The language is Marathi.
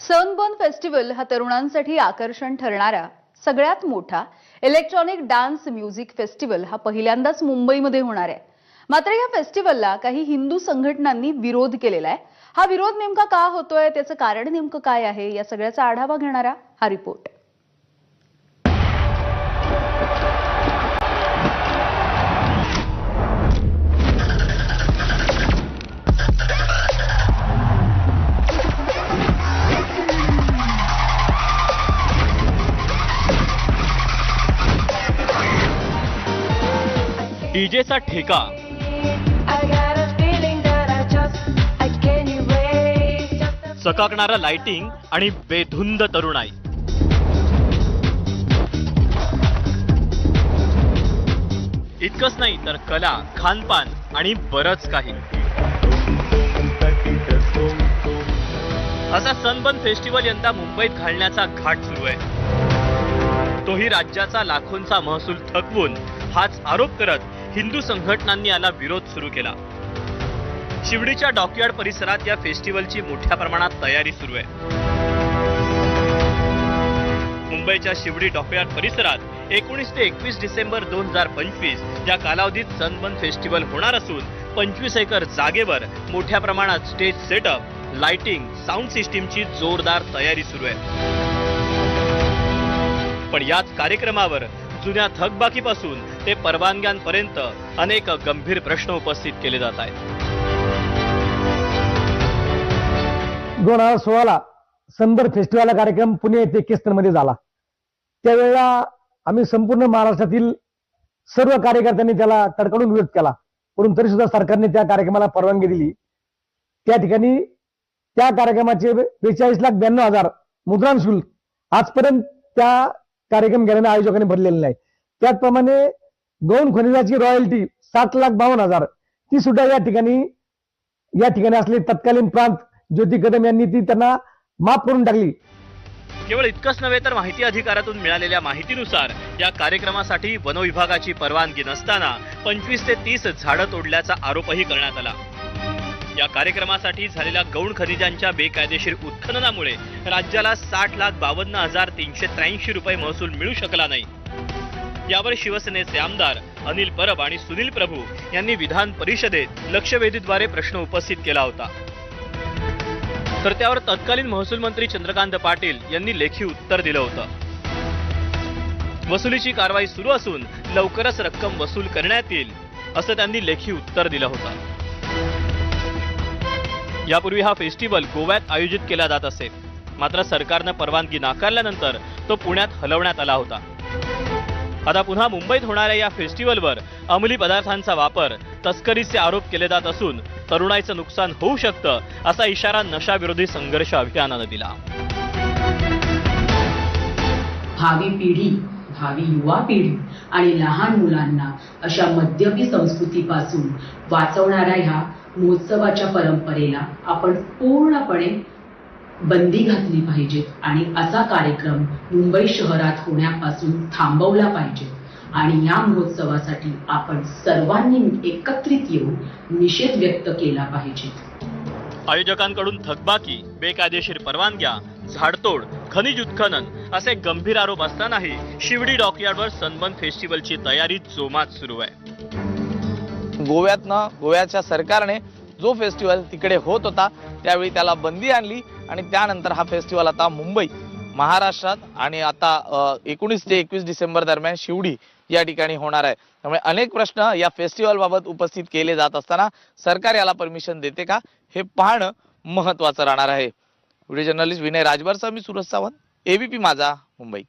सनबर्न फेस्टिवल हा तरुणांसाठी आकर्षण ठरणारा सगळ्यात मोठा इलेक्ट्रॉनिक डान्स म्युझिक फेस्टिवल हा पहिल्यांदाच मुंबईमध्ये होणार आहे। मात्र या फेस्टिवलला काही हिंदू संघटनांनी विरोध केलेला आहे। हा विरोध नेमका का होतोय, त्याचं कारण नेमकं काय आहे, या सगळ्याचा आढावा घेणारा हा रिपोर्ट। डीजेचा ठेका, चकाकणारा लाइटिंग आणि बेधुंद तरुणाई, इतकंच नाही तर कला, खानपान आणि बरंच काही। असा सनबर्न फेस्टिवल यंदा मुंबईत घालण्याचा घाट सुरू आहे, तोही राज्याचा लाखोंचा महसूल थकवून। हाच आरोप करत हिंदू संघटनांनी याला विरोध सुरू केला। शिवडीच्या डॉकयार्ड परिसरात या फेस्टिवलची मोठ्या प्रमाणात तयारी सुरू आहे। मुंबईच्या शिवडी डॉकयार्ड परिसरात 19 ते 21 डिसेंबर 2025 या कालावधीत सनबर्न फेस्टिवल होणार असून 25 एकर जागेवर मोठ्या प्रमाणात स्टेज सेटअप, लाइटिंग, साऊंड सिस्टीमची जोरदार तयारी सुरू आहे। पण याच कार्यक्रमावर जुन्या थकबाकीपासून ते परवानग्यांपर्यंत अनेक गंभीर प्रश्न उपस्थित केले जात आहेत। 2016 सनबर्न फेस्टिवल कार्यक्रम पुणे येथे केसनमध्ये झाला। त्यावेळेला आम्ही संपूर्ण महाराष्ट्रातील सर्व कार्यकर्त्यांनी त्याला तडकाडून विरोध केला, परंतु तरी सुद्धा सरकारने त्या कार्यक्रमाला परवानगी दिली। त्या ठिकाणी त्या कार्यक्रमाचे 42,92,000 मुद्रांक शुल्क आजपर्यंत त्या कार्यक्रम घेणाऱ्या आयोजकांनी भरलेले नाही। त्याचप्रमाणे गौण खनिजाची रॉयल्टी 7,52,000 ती सुद्धा या ठिकाणी असले तत्कालीन प्रांत ज्योती कदम यांनी ती त्यांना माफ करून टाकली। केवळ इतकंच नव्हे तर माहिती अधिकारातून मिळालेल्या माहितीनुसार या कार्यक्रमासाठी वन विभागाची परवानगी नसताना 25 ते 30 झाडं तोडल्याचा आरोपही करण्यात आला। या कार्यक्रमासाठी झालेल्या गौण खनिजांच्या बेकायदेशीर उत्खननामुळे राज्याला 60,52,383 रुपये महसूल मिळू शकला नाही। यावर शिवसेनेचे आमदार अनिल परब आणि सुनील प्रभू यांनी विधान परिषदेत लक्षवेधीद्वारे प्रश्न उपस्थित केला होता, तर त्यावर तत्कालीन महसूल मंत्री चंद्रकांत पाटील यांनी लेखी उत्तर दिलं होतं। वसुलीची कारवाई सुरू असून लवकरच रक्कम वसूल करण्यात येईल असं त्यांनी लेखी उत्तर दिलं होतं। यापूर्वी हा फेस्टिवल गोव्यात आयोजित केला जात असे, मात्र सरकारनं परवानगी नाकारल्यानंतर तो पुण्यात हलवण्यात आला होता। आता पुन्हा मुंबईत होणाऱ्या या फेस्टिवलवर अंमली पदार्थांचा वापर, तस्करीचे आरोप केले जात असून तरुणाईचं नुकसान होऊ शकतं असा इशारा नशा विरोधी संघर्ष अभियानानं दिला। भावी पिढी, भावी युवा पिढी आणि लहान मुलांना अशा मद्यपी संस्कृतीपासून वाचवणाऱ्या ह्या महोत्सवाच्या परंपरेला आपण पूर्णपणे बंदी घातली पाहिजे आणि असा कार्यक्रम मुंबई शहरात होण्यापासून थांबवला पाहिजे। आणि या महोत्सवासाठी आपण सर्वांनी एकत्रित येऊन निषेध व्यक्त केला पाहिजे। आयोजकांकडून थकबाकी, बेकायदेशीर परवानग्या, झाडतोड, खनिज उत्खनन असे गंभीर आरोप असतानाही शिवडी डॉकयार्डवर सनबर्न फेस्टिवलची तयारी जोमात सुरू आहे। गोव्याच्या सरकारने जो फेस्टिवल तिकडे होत होता त्यावेळी त्याला बंदी आणली आणि त्यानंतर हा फेस्टिवल आता मुंबई, महाराष्ट्रात आणि आता 19 ते 21 डिसेंबर दरम्यान शिवडी या ठिकाणी होणार आहे। त्यामुळे अनेक प्रश्न या फेस्टिवल बाबत उपस्थित केले जात असताना सरकार याला परमिशन देते का हे पाहणं महत्त्वाचं राहणार आहे। व्हिडिओ जर्नलिस्ट विनय राजभरसह मी सूरज सावंत, एबीपी माझा, मुंबई।